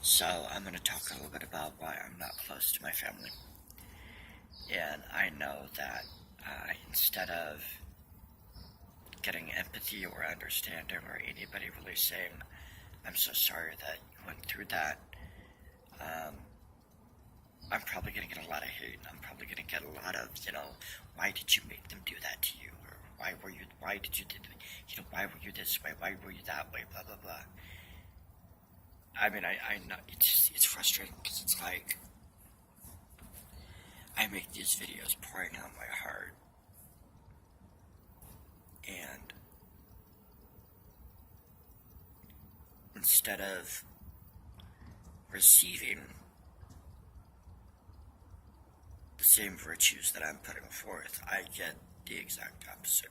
So I'm going to talk a little bit about why I'm not close to my family. And I know that instead of getting empathy or understanding or anybody really saying, I'm so sorry that you went through that, um, I'm probably going to get a lot of hate. I'm probably going to get a lot of, why did you make them do that to you? Or why did you, why were you this way? Why were you that way? Blah, blah, blah. I mean, I know, it's frustrating because it's like, I make these videos pouring out my heart, and instead of receiving the same virtues that I'm putting forth, I get the exact opposite.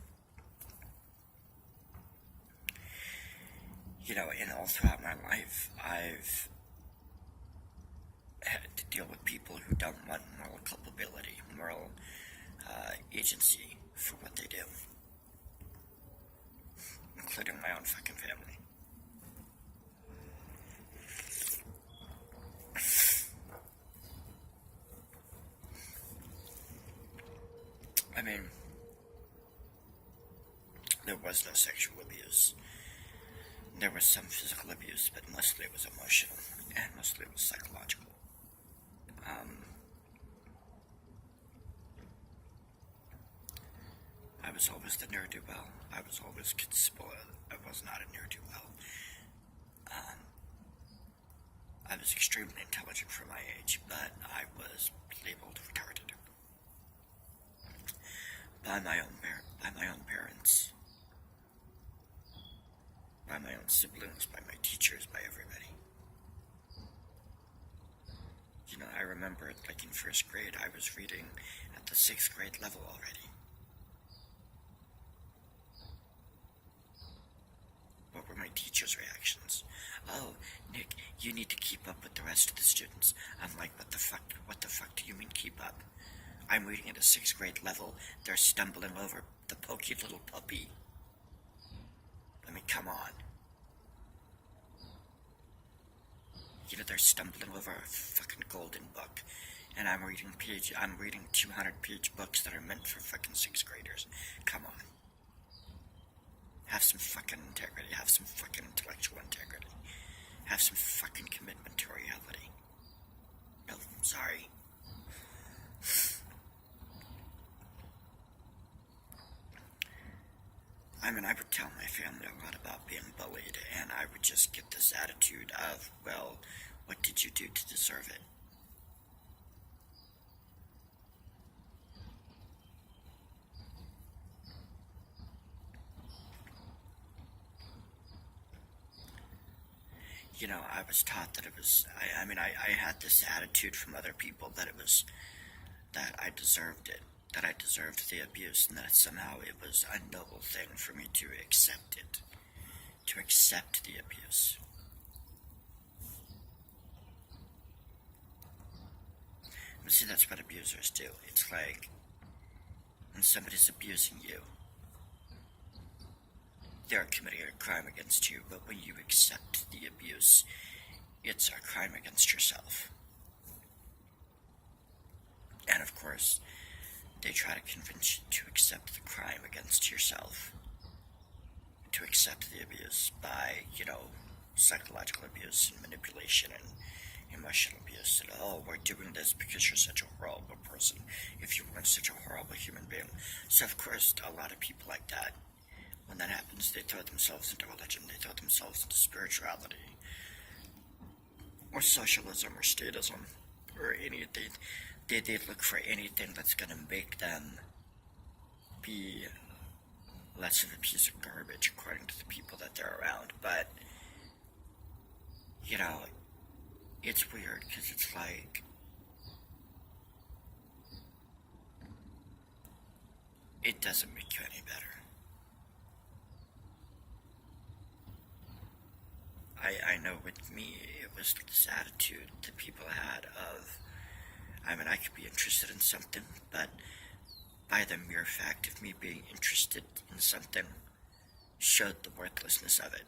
And all throughout my life, I've had to deal with people who don't want moral culpability, moral agency for what they do, including my own fucking family. I mean, there was no sexual abuse. There was some physical abuse, but mostly it was emotional, and mostly it was psychological. I was always the ne'er-do-well. I was always spoiled. I was not a ne'er-do-well. I was extremely intelligent for my age, but I was labeled retarded by my own parents, by my own siblings, by my teachers, by everybody. I remember, like in first grade, I was reading at the 6th grade level already. What were my teachers' reactions? Oh, Nick, you need to keep up with the rest of the students. I'm like, what the fuck do you mean keep up? I'm reading at a 6th grade level. They're stumbling over the pokey little puppy. I mean, come on. They're stumbling over a fucking golden book. And I'm reading 200-page books that are meant for fucking 6th graders. Come on. Have some fucking integrity. Have some fucking intellectual integrity. Have some fucking commitment to reality. No, I'm sorry. I mean, I would tell my family a lot about being bullied, and I would just get this attitude of, well, what did you do to deserve it? I was taught that it was, I had this attitude from other people that that I deserved it, that I deserved the abuse, and that somehow it was a noble thing for me to accept it, to accept the abuse. But see, that's what abusers do. It's like, when somebody's abusing you, they're committing a crime against you, but when you accept the abuse, it's a crime against yourself. And of course, they try to convince you to accept the crime against yourself, to accept the abuse by, psychological abuse and manipulation and emotional abuse. And, oh, we're doing this because you're such a horrible person, if you weren't such a horrible human being. So of course, a lot of people like that, when that happens, they throw themselves into religion, they throw themselves into spirituality, or socialism, or statism, or anything. They look for anything that's going to make them be less of a piece of garbage, according to the people that they're around. But, it's weird, because it's like, it doesn't make you any better. I know with me, it was this attitude that people had of, I could be interested in something, but by the mere fact of me being interested in something, showed the worthlessness of it.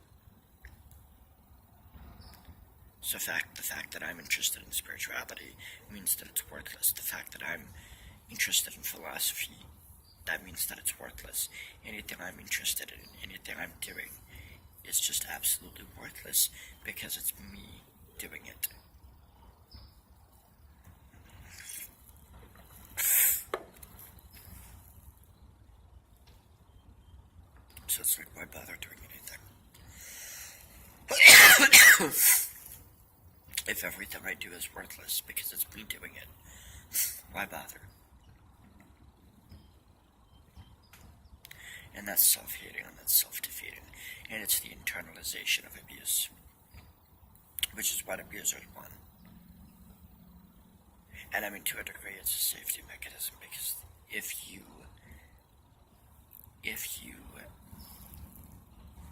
So the fact that I'm interested in spirituality means that it's worthless. The fact that I'm interested in philosophy, that means that it's worthless. Anything I'm interested in, anything I'm doing, is just absolutely worthless because it's me doing it. So it's like, why bother doing anything? If everything I do is worthless because it's me doing it, why bother? And that's self-hating, and that's self-defeating, and it's the internalization of abuse, which is what abusers want. And I mean, to a degree, it's a safety mechanism, because if you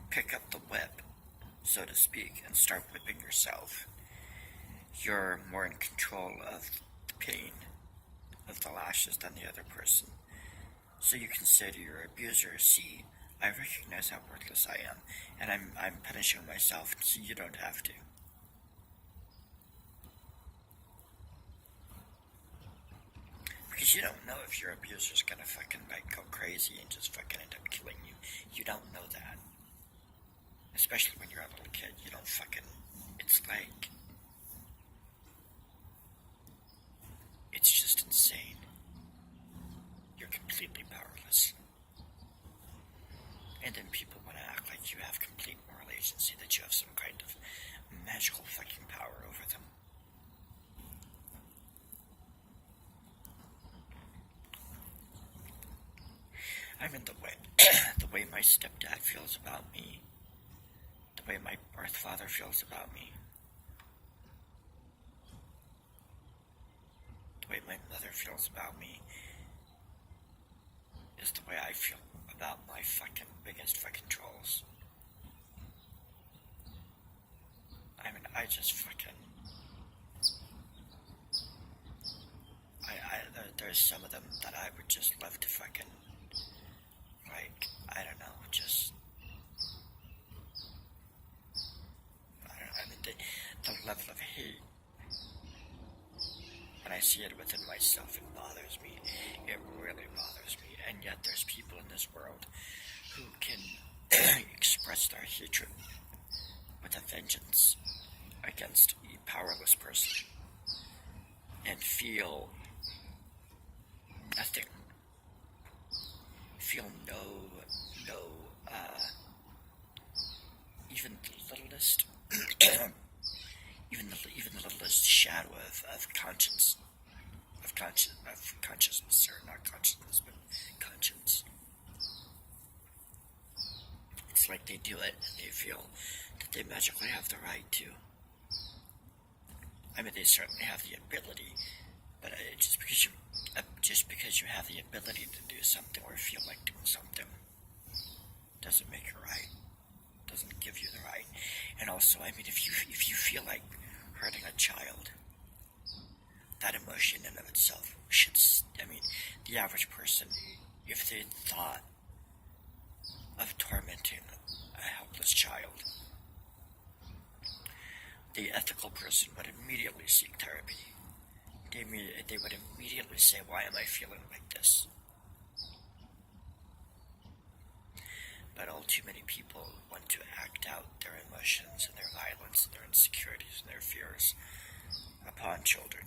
pick up the whip, so to speak, and start whipping yourself, you're more in control of the pain of the lashes than the other person. So you can say to your abuser, see, I recognize how worthless I am, and I'm punishing myself so you don't have to. Because you don't know if your abuser's gonna fucking like go crazy and just fucking end up killing you. You don't know that. Especially when you're a little kid, you don't fucking, it's like, it's just insane. You're completely powerless. And then people want to act like you have complete moral agency, that you have some kind of magical fucking power over them. I mean, the way my stepdad feels about me, the way my birth father feels about me, the way my mother feels about me, is the way I feel about my fucking biggest fucking trolls. I mean, I just fucking, there's some of them that I would just love to fucking, like, I don't know, just, I don't know, I mean, the level of hate, when I see it within myself, it bothers me. It really bothers me. And yet there's people in this world who can express their hatred with a vengeance against a powerless person and feel nothing. Feel even the littlest, even the littlest shadow of conscience, of consciousness, or not consciousness, but conscience. It's like they do it and they feel that they magically have the right to. I mean, they certainly have the ability, but just because you have the ability to do something or feel like doing something doesn't make it right. Doesn't give you the right. And also, I mean, if you feel like hurting a child, that emotion in of itself should, I mean, the average person, if they thought of tormenting a helpless child, the ethical person would immediately seek therapy. They would immediately say, why am I feeling like this? But all too many people want to act out their emotions and their violence and their insecurities and their fears upon children.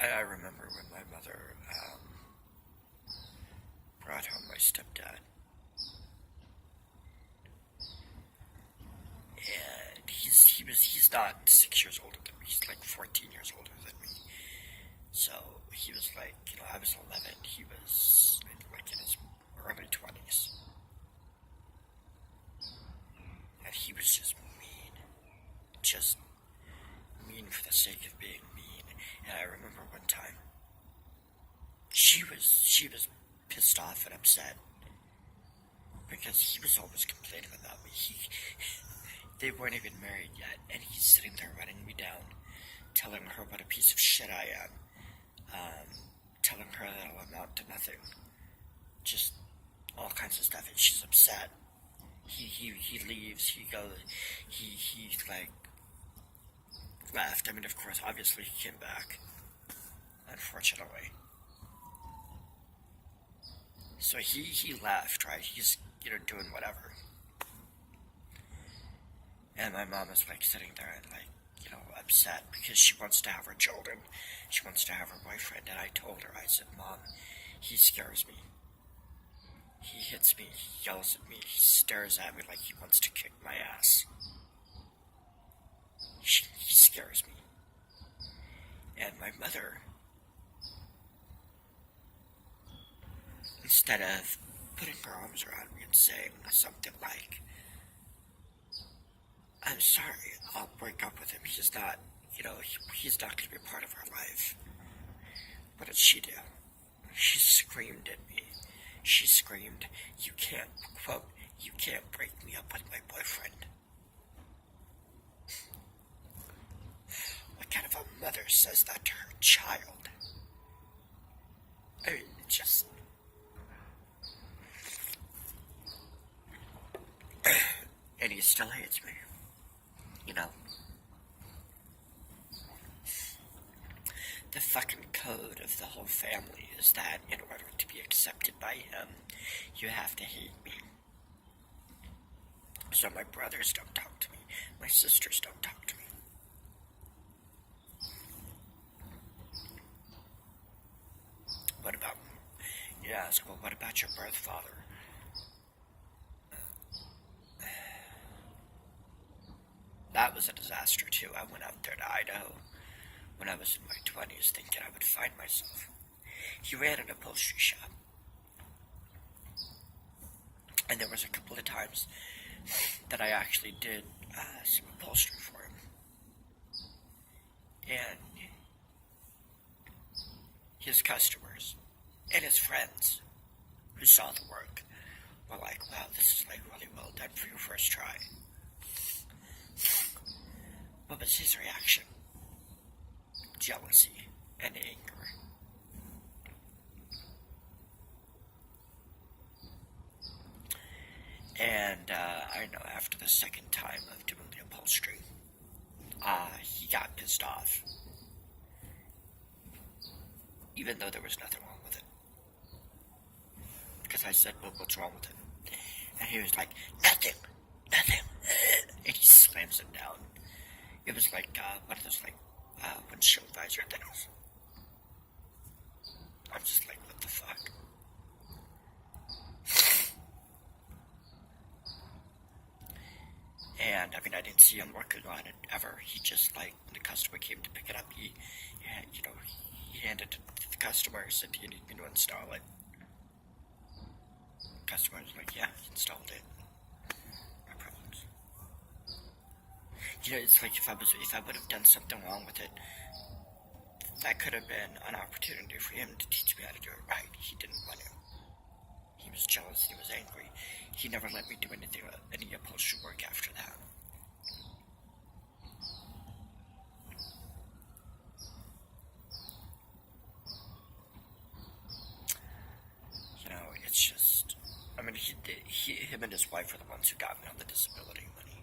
I remember when my mother brought home my stepdad. And he's not 6 years older than me. He's like 14 years older than me. So he was like, I was 11. He was like in his early 20s. And he was just mean for the sake of being mean. And I remember one time, she was pissed off and upset because he was always complaining about me. They weren't even married yet, and he's sitting there running me down, telling her what a piece of shit I am, telling her that I'll amount to nothing, just all kinds of upset. He leaves. He goes. He like left. I mean, of course, obviously he came back. Unfortunately. So he left, right? He's, doing whatever. And my mom is, like, sitting there and, like, upset because she wants to have her children. She wants to have her boyfriend. And I told her, I said, Mom, he scares me. He hits me, he yells at me, he stares at me like he wants to kick my ass. He scares me. And my mother, instead of putting her arms around me and saying something like, I'm sorry, I'll break up with him, he's not, he's not going to be a part of our life. What did she do? She screamed at me. She screamed, you can't break me up with my boyfriend. What kind of a mother says that to her child? I mean, just... And he still hates me. The fucking code of the whole family is that in order to be accepted by him, you have to hate me. So my brothers don't talk to me. My sisters don't talk to me. What about, you ask, well, what about your birth father? That was a disaster too. I went out there to Idaho when I was in my 20s thinking I would find myself. He ran an upholstery shop. And there was a couple of times that I actually did some upholstery for him. And his customers and his friends who saw the work were like, wow, this is like really well done for your first try. What was his reaction? Jealousy and anger. And I know after the second time of doing the upholstery, he got pissed off. Even though there was nothing wrong with it. Because I said, well, what's wrong with it? And he was like, nothing. And he slams it down. It was like one of those windshield visor things. I'm just like, what the fuck? And I mean, I didn't see him working on it ever. He just when the customer came to pick it up, he handed it to the customer, said, do you need me to install it? The customer was like, yeah, he installed it. No problems. It's like if I would have done something wrong with it, that could have been an opportunity for him to teach me how to do it right. He didn't want to. He was jealous, he was angry. He never let me do any upholstery work after that. It's just, I mean, him and his wife were the ones who got me on the disability money.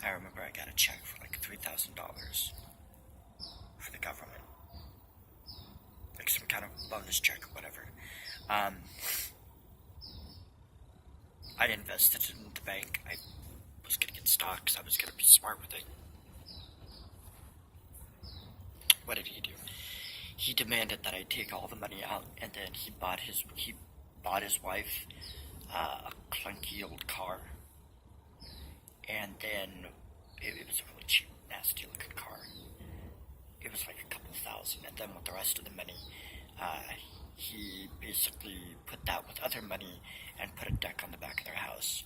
I remember I got a check for like $3,000 for the government. Like some kind of bonus check or whatever. I invested it in the bank. I was going to get stocks. I was going to be smart with it. What did he do? He demanded that I take all the money out, and then he bought his wife a clunky old car, and then it was a really cheap, nasty looking car. It was like a couple $1,000, and then with the rest of the money, he basically put that with other money and put a deck on the back of their house.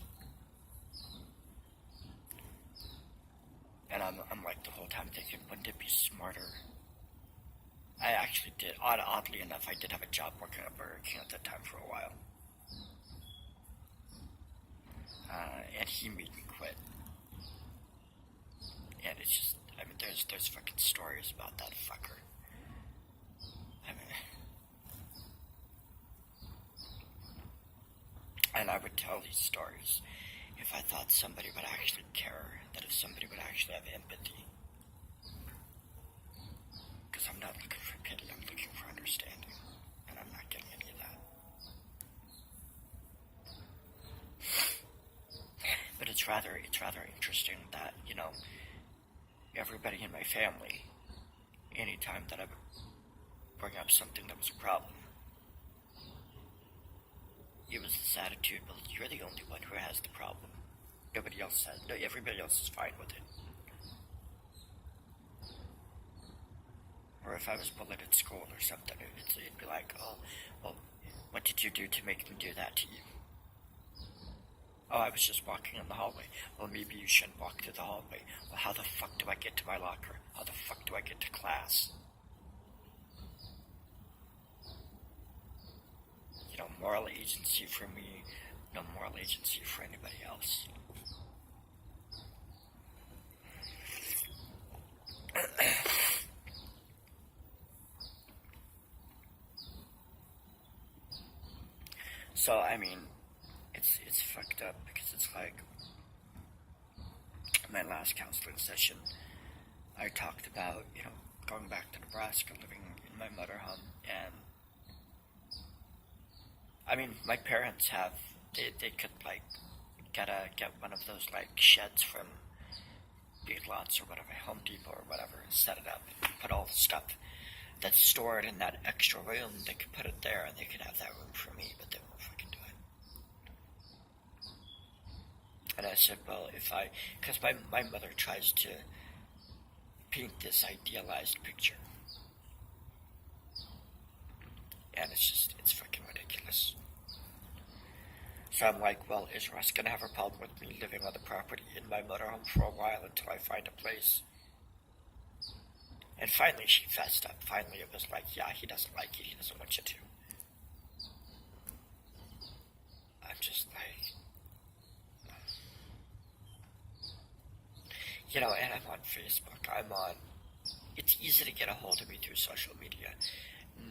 And I'm like the whole time thinking, wouldn't it be smarter? I actually did. Oddly enough, I did have a job working at Burger King at that time for a while. And he made me quit. And it's just, I mean, there's fucking stories about that fucker. I mean, And I would tell these stories if I thought somebody would actually care, that if somebody would actually have empathy. Because I'm not looking for pity, I'm looking for understanding. And I'm not getting any of that. But it's rather interesting that, everybody in my family, anytime that I would bring up something that was a problem, it was this attitude, well, you're the only one who has the problem. Nobody else has, no, everybody else is fine with it. Or if I was bullied at school or something, it'd be like, oh, well, what did you do to make them do that to you? Oh, I was just walking in the hallway. Well, maybe you shouldn't walk through the hallway. Well, how the fuck do I get to my locker? How the fuck do I get to class? Moral agency for me, no moral agency for anybody else. So, it's fucked up because it's like my last counseling session, I talked about, going back to Nebraska, living in my motorhome, and my parents have, they could, get one of those, sheds from Big Lots or whatever, Home Depot or whatever, and set it up and put all the stuff that's stored in that extra room, they could put it there and they could have that room for me, but they won't fucking do it. And I said, well, because my mother tries to paint this idealized picture. And it's fucking ridiculous. So I'm like, well, is Russ gonna have a problem with me living on the property in my motorhome for a while until I find a place? And finally she fessed up. Finally it was like, yeah, he doesn't like it, he doesn't want you to. I'm just like, and I'm on Facebook, it's easy to get a hold of me through social media.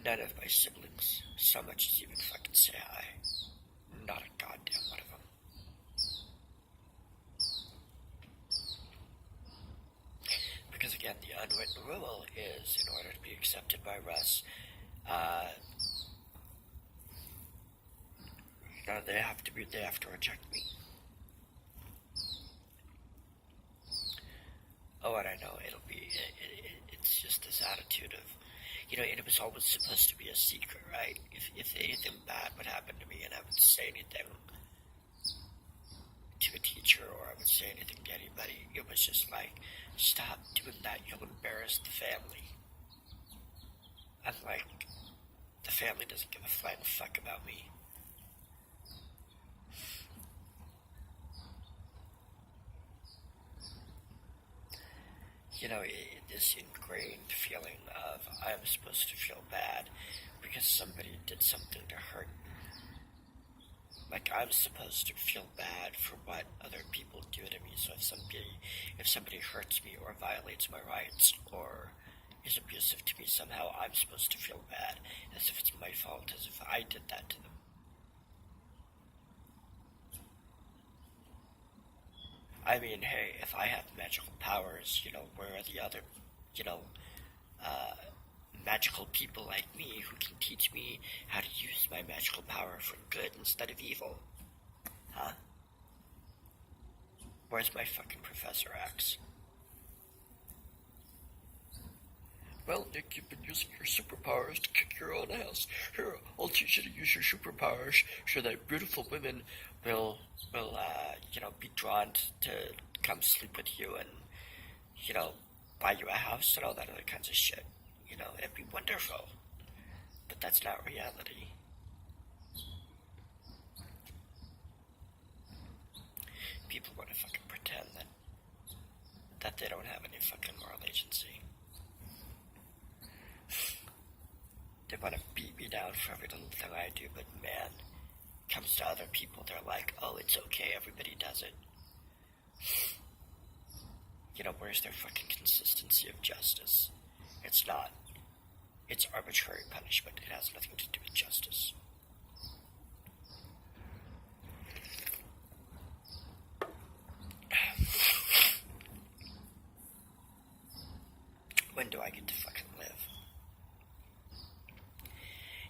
None of my siblings so much as even fucking say hi. Not a goddamn one of them. Because again, the unwritten rule is, in order to be accepted by Russ, they have to reject me. Oh, and I know it's just this attitude of, it was always supposed to be a secret, right? If anything bad would happen to me and I would say anything to a teacher or I would say anything to anybody, it was just like, stop doing that, you'll embarrass the family. I'm like, the family doesn't give a flying fuck about me. This ingrained feeling of I'm supposed to feel bad because somebody did something to hurt me. Like I'm supposed to feel bad for what other people do to me. So if somebody hurts me or violates my rights or is abusive to me somehow, I'm supposed to feel bad as if it's my fault, as if I did that to them. Hey, if I have magical powers, where are the other, magical people like me who can teach me how to use my magical power for good instead of evil? Huh? Where's my fucking Professor X? Well, Nick, you've been using your superpowers to kick your own ass. Here, I'll teach you to use your superpowers so that beautiful women will be drawn to come sleep with you and, buy you a house and all that other kinds of shit. It'd be wonderful. But that's not reality. People want to fucking pretend that they don't have any fucking moral agency. They want to beat me down for every little thing I do, but man, comes to other people, they're like, oh, it's okay, everybody does it. Where's their fucking consistency of justice? It's not. It's arbitrary punishment. It has nothing to do with justice. do I get to fucking live?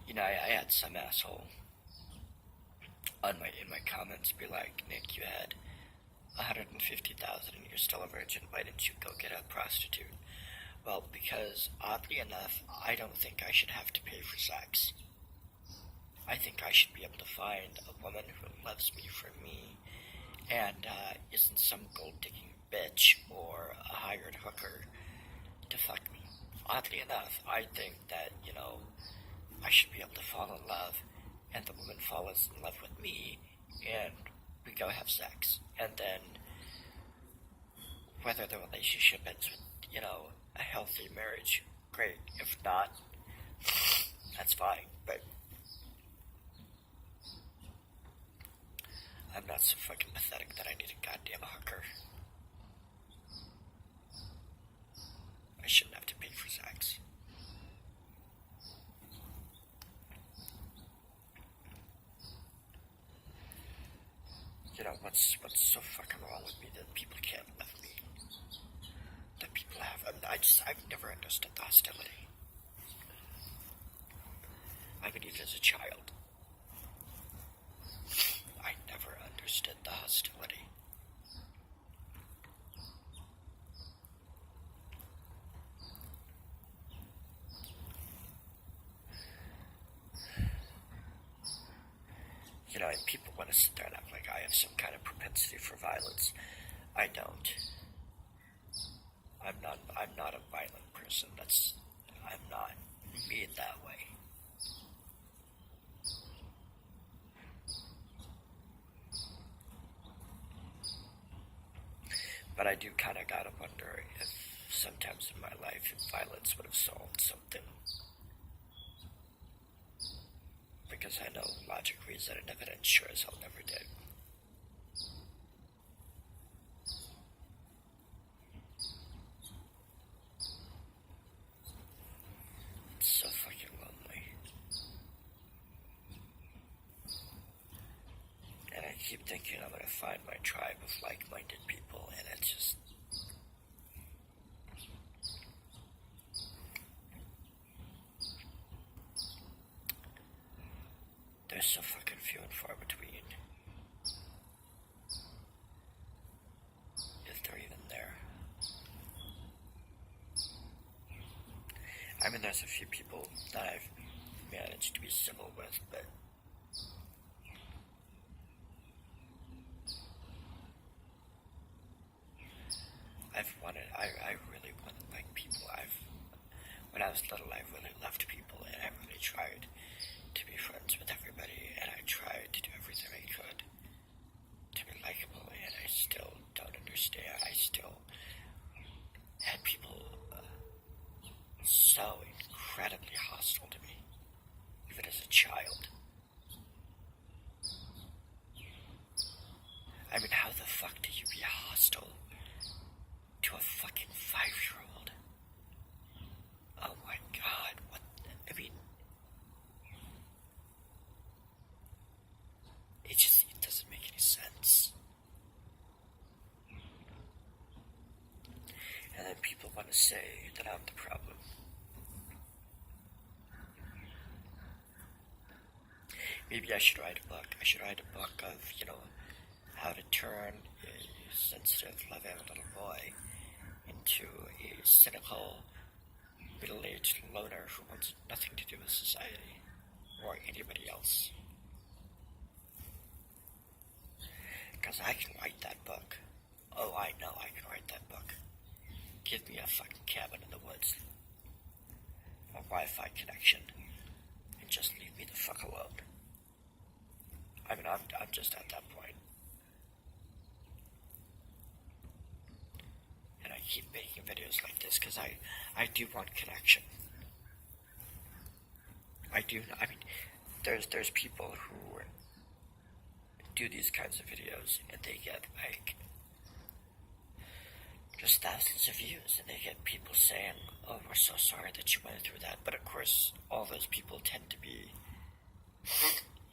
You know, I had some asshole in my comments be like, Nick, you had 150,000 and you're still a virgin. Why didn't you go get a prostitute? Well, because oddly enough, I don't think I should have to pay for sex. I think I should be able to find a woman who loves me for me and isn't some gold-digging bitch or a hired hooker to fuck me. Oddly enough, I think that, you know, I should be able to fall in love and the woman falls in love with me and we go have sex. And then whether the relationship ends with, you know, a healthy marriage, great. If not, that's fine. But I'm not so fucking pathetic that I need a goddamn hooker. I shouldn't have to pay for sex. You know, what's so fucking wrong with me that people can't love me? That people have, I've never understood the hostility. I mean, even as a child, I never understood the hostility. You know, and people want to sit there and act like I have some kind of propensity for violence. I don't. I'm not a violent person. I'm not made that way. But I do kind of gotta wonder if sometimes in my life, if violence would have solved something. Because I know logic, reason, and evidence sure as hell never did. It's so fucking lonely. And I keep thinking I'm gonna find my tribe of like-minded people, and it's just... they're so fucking few and far between. If they're even there. I mean, there's a few people that I've managed to be civil with, but I really wanted like people. When I was little, I really loved people, and I really tried to be friends with everybody, and I tried to do everything I could to be likable, and I still don't understand. I still had people so incredibly hostile to me, even as a child. I mean, how the fuck do you be hostile to a fucking 5-year-old? Oh my god, what? I mean, it doesn't make any sense. And then people want to say that I'm the problem. Maybe I should write a book. I should write a book of, you know, how to turn a sensitive, loving little boy into a cynical, middle-aged loner who wants nothing to do with society or anybody else. Because I can write that book. Oh, I know I can write that book. Give me a fucking cabin in the woods, a Wi-Fi connection, and just leave me the fuck alone. I mean, I'm just at that point. And I keep making videos like this because I do want connection. I mean, there's people who do these kinds of videos and they get like just thousands of views, and they get people saying, oh, we're so sorry that you went through that. But of course, all those people tend to be,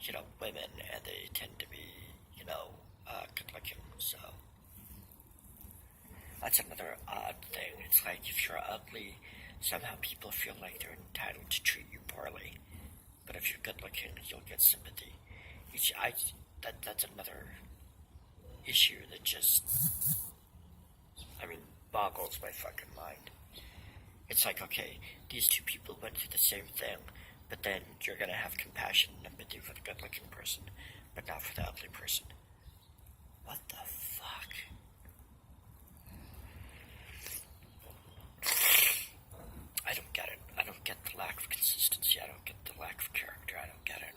you know, women, and they tend to be, you know, good looking, so that's another odd thing. It's like if you're ugly, somehow people feel like they're entitled to treat you poorly. But if you're good looking, you'll get sympathy. That's another issue that just, boggles my fucking mind. It's like, okay, these two people went through the same thing, but then you're gonna have compassion and empathy for the good looking person, but not for the ugly person. What the fuck? I don't get it. I don't get the lack of consistency. I don't get the lack of character. I don't get it.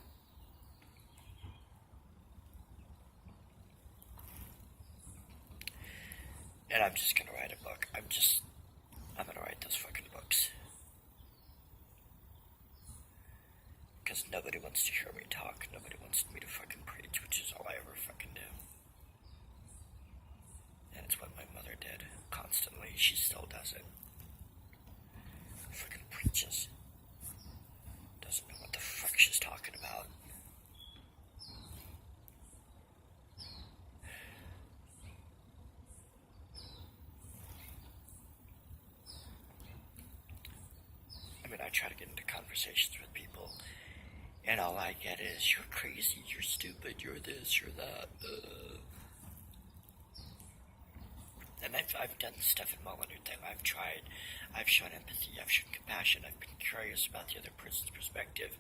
And I'm just gonna write a book. I'm gonna write those fucking books. Because nobody wants to hear me talk. Nobody wants me to fucking preach, which is all I ever fucking do. And it's what my mother did constantly. She still does it. Fucking preaches. Doesn't know what the fuck she's talking about. I try to get into conversations with people, and all I get is, you're crazy, you're stupid, you're this, you're that. And I've done stuff in Mulliner thing. I've shown empathy, I've shown compassion, I've been curious about the other person's perspective.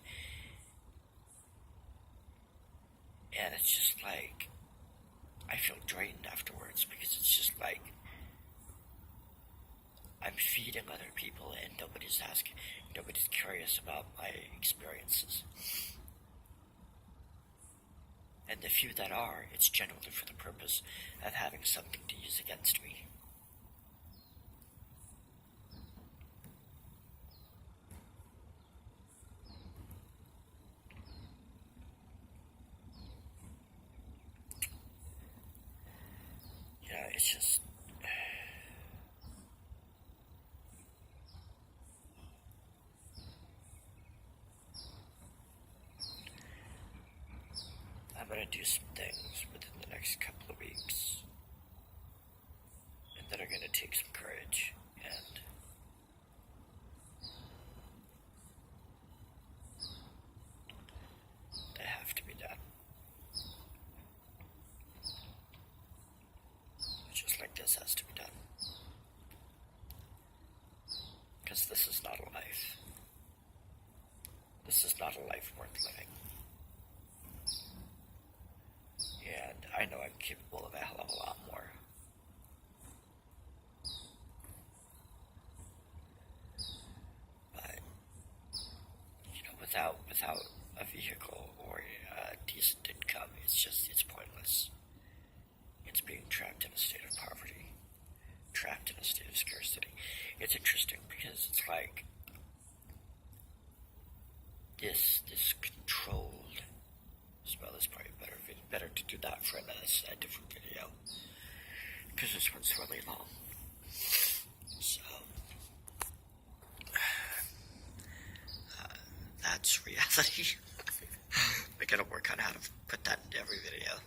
And it's just like, I feel drained afterwards, because it's just like, I'm feeding other people and nobody's curious about my experiences. And the few that are, it's generally for the purpose of having something to use against me. Yeah, it's just... I'm going to do some things within the next couple of weeks, and that are going to take some courage, and they have to be done. Just like this has to be done. Because this is not a life. This is not a life worth living. And I know I'm capable of a hell of a lot more. But, without a vehicle or a decent income, it's pointless. It's being trapped in a state of poverty, trapped in a state of scarcity. It's interesting because it's like this controlled, well, it's probably better to do that for a different video, because this one's really long. So, that's reality. I gotta work on how to put that into every video.